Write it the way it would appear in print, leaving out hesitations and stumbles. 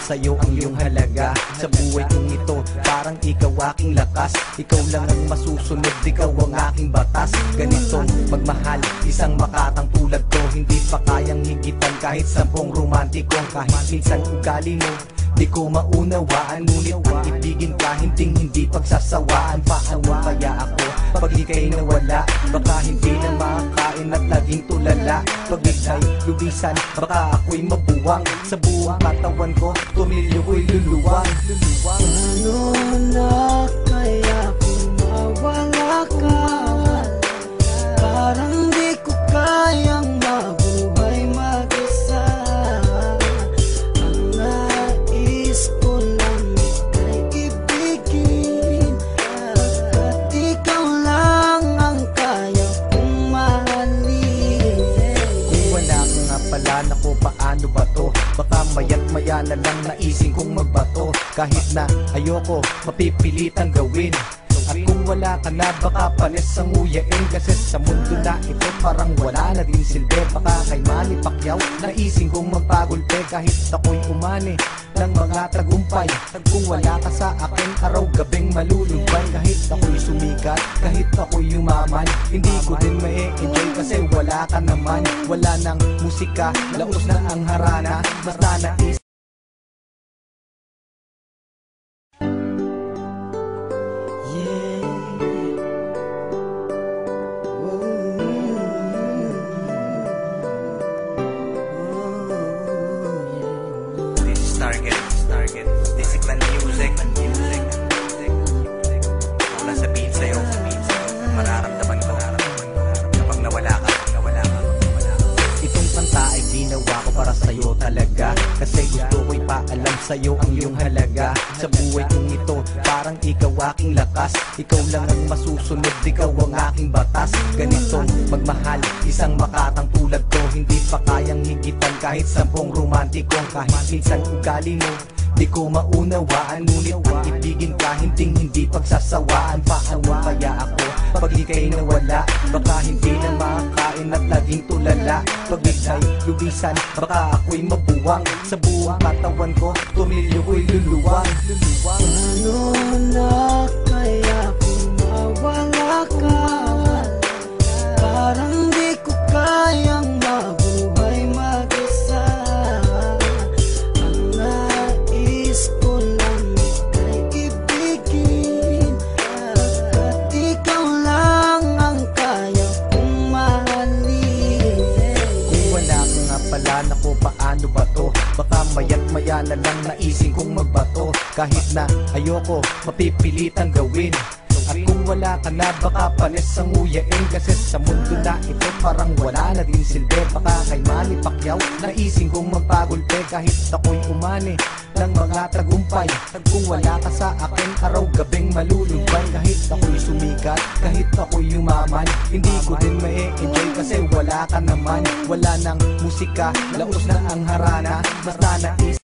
sa'yo ang iyong halaga. Sa buhay kong ito, parang ikaw aking lakas. Ikaw lang ang masusunod, ikaw ang aking batas. Ganitong magmahal, isang makatang tulad ko, hindi pa kayang higitan kahit 10 romantiko. Kahit minsan ugali mo di ko maunawaan, ngunit ang ibigin ka hindi pagsasawaan. Paano kaya ako pag ika'y nawala? Baka hindi na makakain at laging tulala. Pag ika'y lubisan, baka ako'y mabuwang. Sa buong katawan ko, tumilyo ko'y luluwang. Paano na kaya kung mawala ka? Parang di ko kayang mabuhay mag-isa. Ang nais ko lang ika'y ibigin, at ikaw lang ang kaya kong mahalin. Kung wala ka nga pala, naku paano ba to? Baka maya't maya na lang naising kong magbato. Kahit na ayoko, mapipilitang gawin. At kung wala ka na, baka panis ang uyain. Kasi sa mundo na ito, parang wala na din silbi. Baka kay Manny Pacquiao, naising kong magpagulpe. Kahit ako'y umani ng mga tagumpay. Kung wala ka sa akin, araw-gabing malulugbay. Kahit ako'y sumikat, kahit ako'y yumaman, hindi ko din ma-enjoy kasi wala ka naman. Wala nang musika, laos na ang harana. Basta nais Target, Discipline Music. Kung nasa beat sa'yo, mararamdaman ko kapag nawala ka. itong kanta ay ginawa ko para sa'yo talaga. Kasi gusto ko'y paalam sa'yo ang iyong halaga. Sa buhay kong ito, parang ikaw aking lakas. Ikaw lang ang masusunod, ikaw ang aking batas. Ganitong magmahal, isang makatang tulad ko, hindi pa kayang higitan kahit 10 romantiko. Kahit minsan ugali mo di ko maunawaan, ngunit ang ibigin ka hindi pagsasawaan. Paano kaya ako pag ika'y nawala? Baka hindi na makakain at laging tulala. Pag ika'y lubisan, baka ako'y mabuwang. Sa buong katawan ko, tumilyo ko'y luluwang. Paano na kaya kung mawala ka? Parang di ko kayang mabuhay mag-isa. Ang nais ko lang ika'y ibigin, at ikaw lang ang kaya kong mahalin. Kung wala ka nga pala, naku paano ba to? Baka maya't maya na lang naising kong magbato. Kahit na ayoko, mapipilitang gawin. At kung wala ka na, baka panis ang uyain. Kasi sa mundo na ito, parang wala na din silbi. Baka kay Manny Pacquiao, naising kong magpagulpe. Kahit ako'y umani ng mga tagumpay. Kung wala ka sa akin, araw-gabing malulugbay. Kahit ako'y sumikat, kahit ako'y yumaman, hindi ko din ma-enjoy kasi wala ka naman. Wala nang musika, laos na ang harana. Basta nais